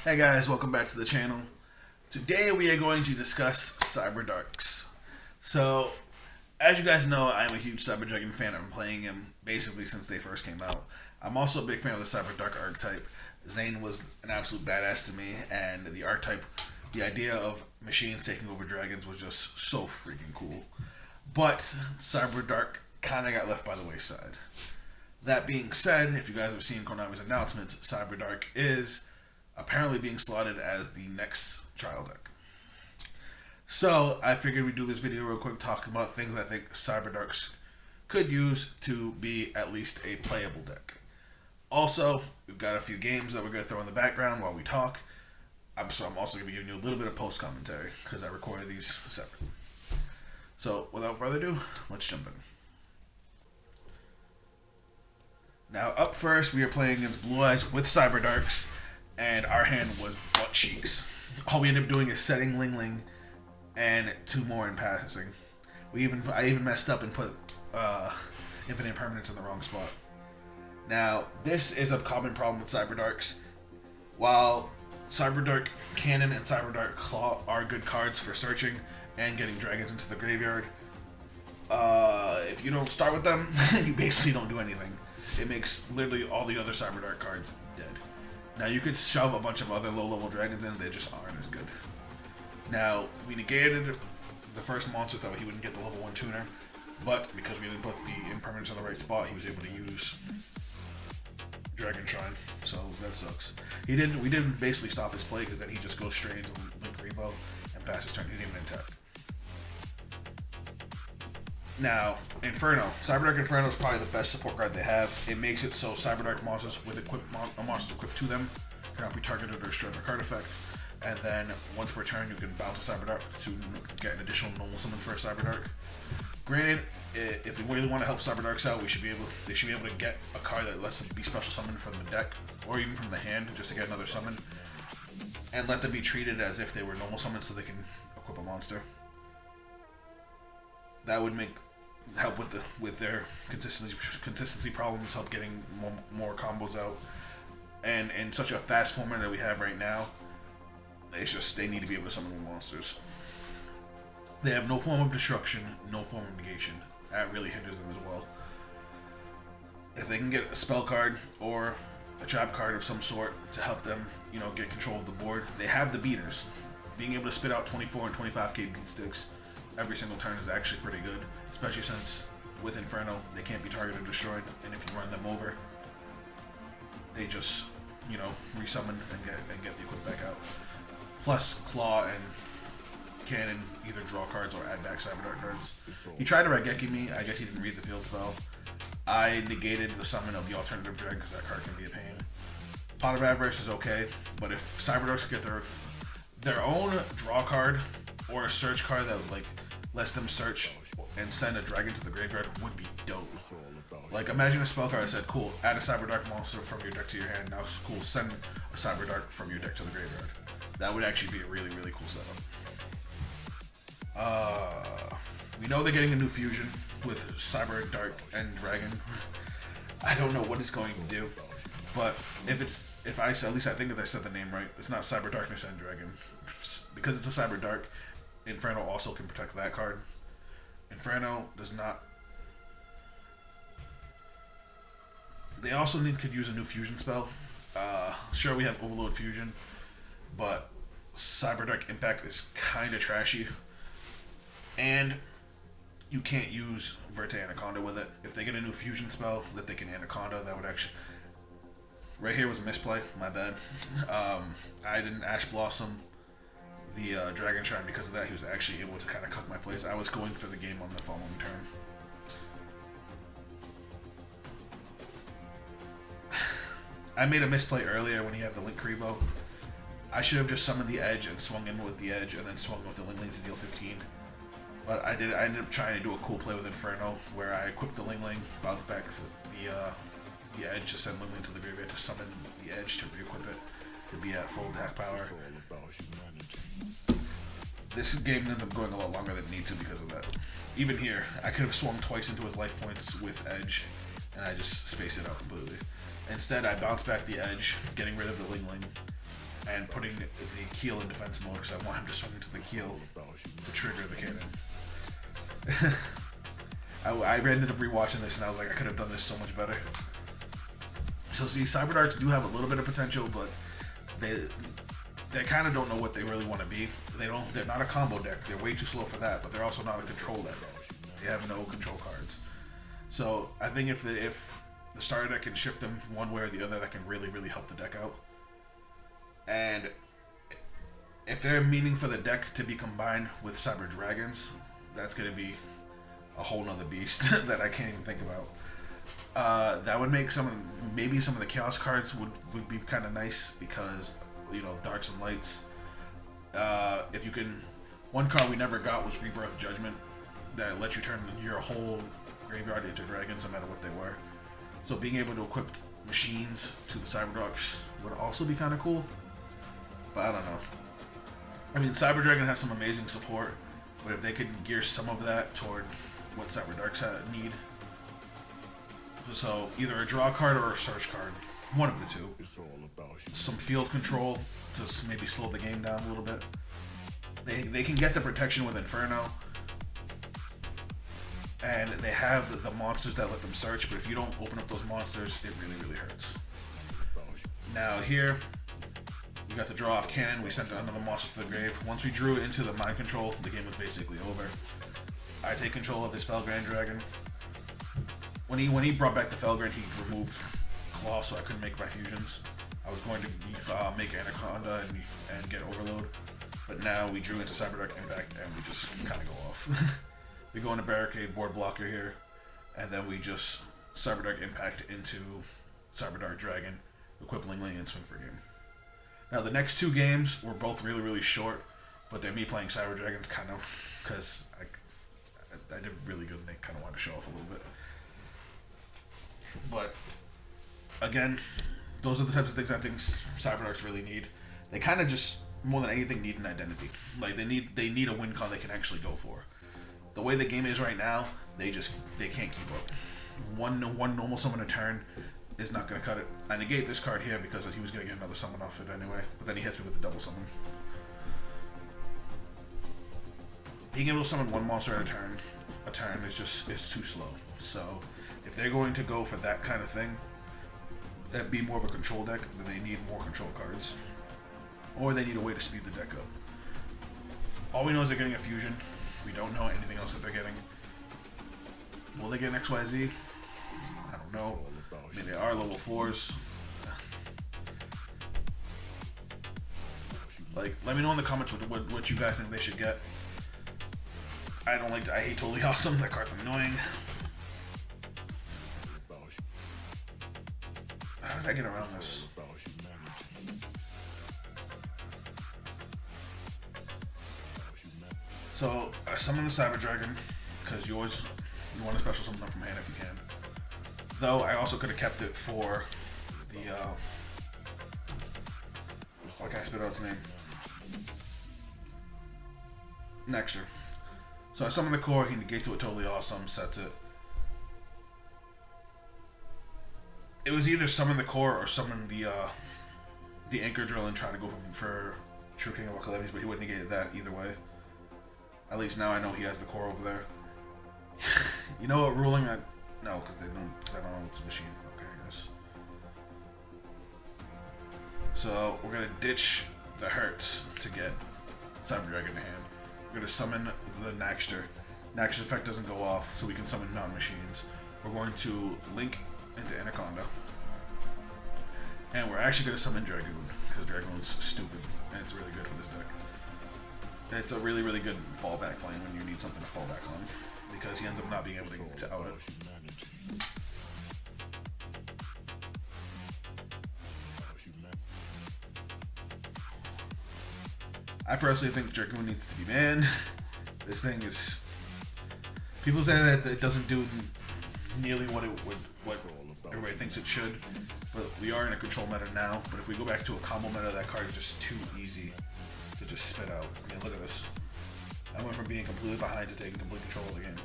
Hey guys, welcome back to the channel. Today we are going to discuss Cyberdarks. So, as you guys know, I'm a huge Cyber Dragon fan. I've been playing him basically since they first came out. I'm also a big fan of the Cyberdark archetype. Zane was an absolute badass to me, and the archetype, the idea of machines taking over dragons was just so freaking cool. But Cyberdark kind of got left by the wayside. That being said, if you guys have seen Konami's announcement, Cyberdark is apparently being slotted as the next trial deck. So I figured we'd do this video real quick talking about things I think Cyberdarks could use to be at least a playable deck. Also, we've got a few games that we're going to throw in the background while we talk. So I'm also going to be giving you a little bit of post commentary because I recorded these separate. So without further ado, let's jump in. Now up first, we are playing against Blue Eyes with Cyberdarks. And our hand was butt cheeks. All we ended up doing is setting Ling Ling and two more in passing. I even messed up and put Infinite Permanence in the wrong spot. Now, this is a common problem with Cyberdarks. While Cyberdark Cannon and Cyberdark Claw are good cards for searching and getting dragons into the graveyard, if you don't start with them, you basically don't do anything. It makes literally all the other Cyberdark cards dead. Now, you could shove a bunch of other low-level dragons in, they just aren't as good. Now, we negated the first monster, thought he wouldn't get the level 1 tuner, but because we didn't put the impermanence in the right spot, he was able to use Dragon Shrine, so that sucks. We didn't basically stop his play, because then he just goes straight into Link Rebo and pass his turn. He didn't even attack. Now, Inferno. Cyberdark Inferno is probably the best support card they have. It makes it so Cyberdark monsters with monsters equipped to them cannot be targeted or destroyed by card effect. And then, once per turn, you can bounce a Cyberdark to get an additional normal summon for a Cyberdark. Granted, if we really want to help Cyberdarks out, they should be able to get a card that lets them be special summoned from the deck, or even from the hand, just to get another summon. And let them be treated as if they were normal summons so they can equip a monster. That would help with their consistency problems, help getting more combos out. And in such a fast format that we have right now, it's just they need to be able to summon more monsters. They have no form of destruction, no form of negation. That really hinders them as well. If they can get a spell card or a trap card of some sort to help them, get control of the board, they have the beaters. Being able to spit out 24 and 25k beat sticks every single turn is actually pretty good, especially since with Inferno they can't be targeted or destroyed, and if you run them over, they just resummon and get the equip back out. Plus Claw and Cannon either draw cards or add back Cyberdark cards. He tried to Raigeki me. I guess he didn't read the field spell. I negated the summon of the alternative dragon because that card can be a pain. Pot of Avarice is okay, but if Cyberdarks get their own draw card or a search card that lets them search and send a dragon to the graveyard would be dope. Like, imagine a spell card that said, cool, add a Cyberdark monster from your deck to your hand. Now, cool, send a Cyberdark from your deck to the graveyard. That would actually be a really, really cool setup. We know they're getting a new fusion with Cyberdark and Dragon. I don't know what it's going to do, but at least I think that I said the name right. It's not Cyberdarkness and Dragon. Because it's a Cyberdark, Inferno also can protect that card. Inferno does not. They also could use a new fusion spell. Sure, we have Overload Fusion, but Cyberdark Impact is kind of trashy. And you can't use Verte Anaconda with it. If they get a new fusion spell that they can Anaconda, that would actually... Right here was a misplay, my bad. I didn't Ash Blossom the Dragon Shrine because of that. He was actually able to kind of cut my plays. I was going for the game on the following turn. I made a misplay earlier when he had the Link Rebo. I should have just summoned the Edge and swung in with the Edge and then swung with the Ling Ling to deal 15. But I ended up trying to do a cool play with Inferno where I equipped the Ling Ling, bounced back the Edge to send Ling Ling to the graveyard to summon the Edge to re-equip it to be at full attack power. This game ended up going a lot longer than it needed to because of that. Even here, I could have swung twice into his life points with Edge, and I just spaced it out completely. Instead, I bounced back the Edge, getting rid of the Ling Ling, and putting the keel in defense mode because I want him to swing into the keel to trigger the cannon. I ended up rewatching this and I was like, I could have done this so much better. So see, Cyberdarks do have a little bit of potential, but they kind of don't know what they really want to be. They're not a combo deck. They're way too slow for that, but they're also not a control deck. They have no control cards. So I think if the starter deck can shift them one way or the other, that can really, really help the deck out. And if they're meaning for the deck to be combined with Cyber Dragons, that's going to be a whole nother beast that I can't even think about. That would make maybe some of the Chaos cards would be kind of nice because, you know, Darks and Lights. If you can, one card we never got was Rebirth Judgment that lets you turn your whole graveyard into dragons no matter what they were. So being able to equip machines to the Cyberdarks would also be kind of cool. But I don't know. I mean, Cyber Dragon has some amazing support, but if they could gear some of that toward what Cyberdarks need. So either a draw card or a search card. One of the two. Some field control to maybe slow the game down a little bit. They can get the protection with Inferno. And they have the monsters that let them search, but if you don't open up those monsters, it really, really hurts. Now here, we got the draw off cannon. We sent another monster to the grave. Once we drew into the mind control, the game was basically over. I take control of this Felgrand Dragon. When he brought back the Felgrand, he removed Claw, so I couldn't make my fusions. I was going to make Anaconda and get Overload, but now we drew into Cyberdark Impact and we just kind of go off. We go into Barricade Board Blocker here, and then we just Cyberdark Impact into Cyberdark Dragon, equip Lingling, and swing for game. Now the next two games were both really, really short, but they're me playing Cyber Dragons kind of because I did really good and they kind of wanted to show off a little bit. But again, those are the types of things I think Cyberdarks really need. They kind of just, more than anything, need an identity. Like they need a win con they can actually go for. The way the game is right now, they can't keep up. One normal summon a turn is not going to cut it. I negate this card here because he was going to get another summon off it anyway, but then he hits me with the double summon. Being able to summon one monster at a turn is too slow. So if they're going to go for that kind of thing, that be more of a control deck, then they need more control cards, or they need a way to speed the deck up. All we know is they're getting a fusion. We don't know anything else that they're getting. Will they get an XYZ? I don't know. I mean, they are level 4s. Like, let me know in the comments what you guys think they should get. I hate Totally Awesome. That card's annoying. How did I get around this? So I summon the Cyber Dragon because you want to special summon them from hand if you can. Though I also could have kept it for the why can't I spit out its name? Nexter. So I summon the core. He negates it with Totally Awesome. Sets it. It was either summon the core or summon the Anchor Drill and try to go for True King of all Calamities, but he wouldn't negate that either way. At least now I know he has the core over there. You know what ruling that? No, because I don't know it's a machine. Okay, I guess. So we're gonna ditch the Hurts to get Cyber Dragon in hand. We're gonna summon the Naxter. Naxter's effect doesn't go off, so we can summon non-machines. We're going to link into Anaconda. And we're actually gonna summon Dragoon, because Dragoon's stupid, and it's really good for this deck. It's a really, really good fallback plane when you need something to fall back on, because he ends up not being able to out it. I personally think Dragoon needs to be banned. This thing is... People say that it doesn't do nearly what everybody thinks it should, but we are in a control meta now. But if we go back to a combo meta, that card is just too easy to just spit out. I mean, look at this. I went from being completely behind to taking complete control of the game.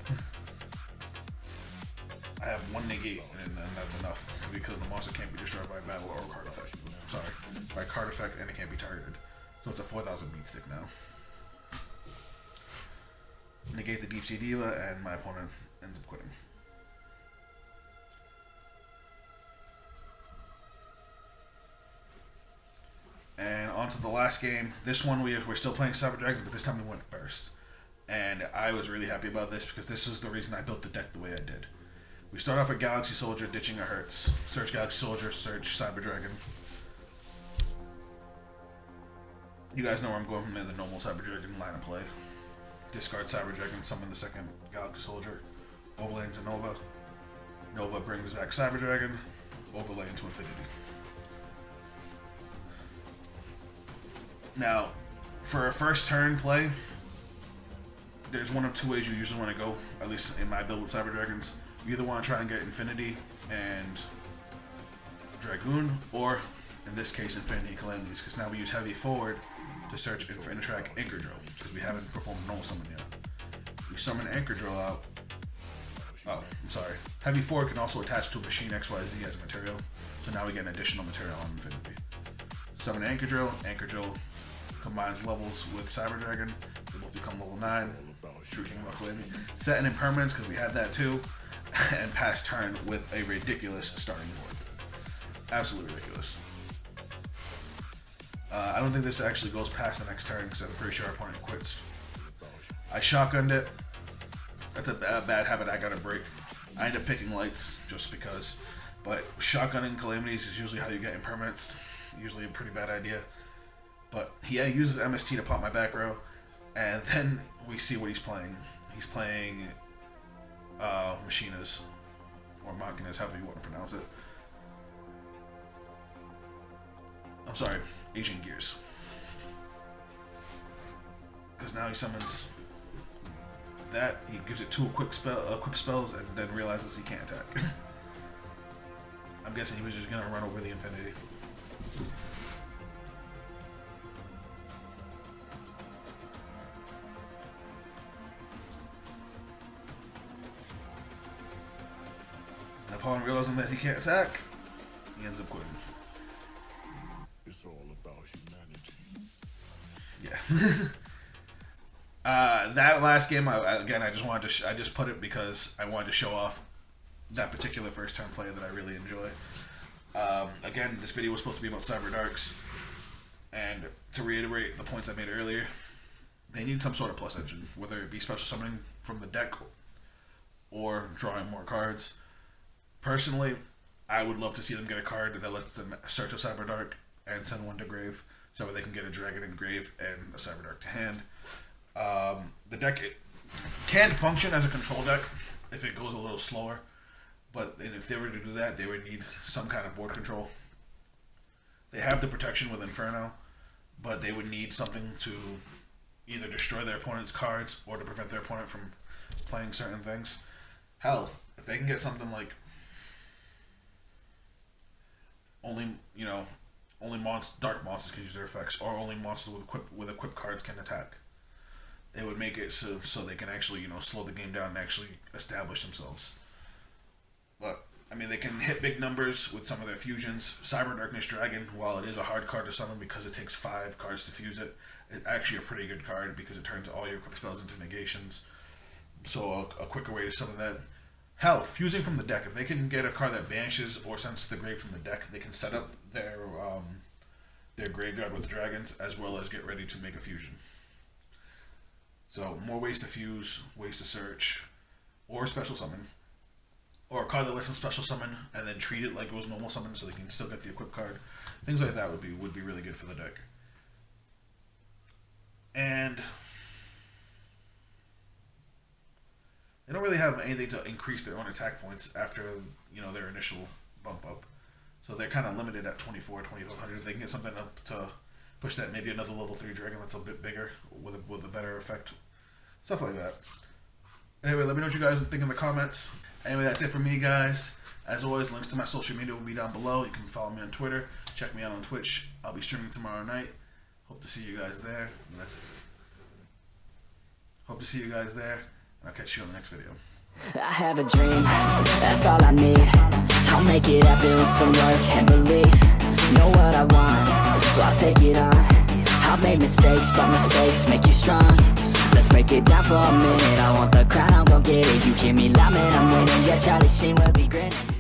I have one negate, and that's enough, because the monster can't be destroyed by battle or card effect. sorry, by card effect, and it can't be targeted. So it's a 4,000 beat stick now. Negate the Deep Sea Diva, and my opponent ends up quitting. And on to the last game. This one we're still playing Cyberdark, but this time we went first. And I was really happy about this because this was the reason I built the deck the way I did. We start off with Galaxy Soldier, ditching a Hertz. Search Galaxy Soldier, search Cyberdragon. You guys know where I'm going from there, the normal Cyberdragon line of play. Discard Cyberdragon, summon the second Galaxy Soldier, overlay into Nova. Nova brings back Cyberdragon, overlay into Infinity. Now, for a first turn play, there's one of two ways you usually want to go, at least in my build with Cyberdragons. You either want to try and get Infinity and Dragoon, or in this case, Infinity and Calamities, because now we use Heavy Forward to search and interact Anchor Drill, because we haven't performed normal summon yet. We summon Anchor Drill out. Oh, I'm sorry. Heavy Forward can also attach to a Machine XYZ as a material, so now we get an additional material on Infinity. Summon Anchor Drill combines levels with Cyberdragon, they both become level 9. True King of Calamity. Set an impermanence, because we had that too, and pass turn with a ridiculous starting board. Absolutely ridiculous. I don't think this actually goes past the next turn because I'm pretty sure our opponent quits. I shotgunned it. That's a bad habit I gotta break. I end up picking lights just because, but shotgunning Calamities is usually how you get impermanence. Usually a pretty bad idea. But yeah, he uses MST to pop my back row, and then we see what he's playing. He's playing Machinas, or Machinas, however you want to pronounce it. I'm sorry, Asian Gears. Because now he summons that, he gives it two quick spells, and then realizes he can't attack. I'm guessing he was just gonna run over the Infinity. And upon realizing that he can't attack, he ends up quitting. It's all about humanity. Yeah. That last game, I just wanted to. I just put it because I wanted to show off that particular first turn play that I really enjoy. Again, this video was supposed to be about Cyberdarks, and to reiterate the points I made earlier, they need some sort of plus engine, whether it be special summoning from the deck or drawing more cards. Personally, I would love to see them get a card that lets them search a Cyberdark and send one to grave, so they can get a dragon in grave and a Cyberdark to hand. The deck can function as a control deck if it goes a little slower, but if they were to do that, they would need some kind of board control. They have the protection with Inferno, but they would need something to either destroy their opponent's cards or to prevent their opponent from playing certain things. Hell, if they can get something like only dark monsters can use their effects, or only monsters with equipped cards can attack, it would make it so they can actually slow the game down and actually establish themselves. But I mean, they can hit big numbers with some of their fusions. Cyber Darkness Dragon, while it is a hard card to summon because it takes 5 cards to fuse it, it's actually a pretty good card because it turns all your equipped spells into negations. So a quicker way to summon that. Hell, fusing from the deck. If they can get a card that banishes or sends to the grave from the deck, they can set up their graveyard with dragons, as well as get ready to make a fusion. So more ways to fuse, ways to search, or special summon, or a card that lets them special summon and then treat it like it was normal summon, so they can still get the equipped card. Things like that would be really good for the deck. And they don't really have anything to increase their own attack points after their initial bump up, so they're kind of limited at 2,400. If they can get something up to push that, maybe another level 3 dragon that's a bit bigger with a better effect, stuff like that. Anyway, let me know what you guys think in the comments. Anyway, that's it for me, guys. As always, links to my social media will be down below. You can follow me on Twitter, check me out on Twitch. I'll be streaming tomorrow night. Hope to see you guys there. That's it. Hope to see you guys there, and I'll catch you on the next video. I have a dream, that's all I need. I'll make it happen with some work and belief. know what I want, so I'll take it on. I've made mistakes, but mistakes make you strong. Let's break it down for a minute. I want the crown, I'm gon' get it. You hear me loud, man, I'm winning. Yeah, Charlie Sheen will be grinning.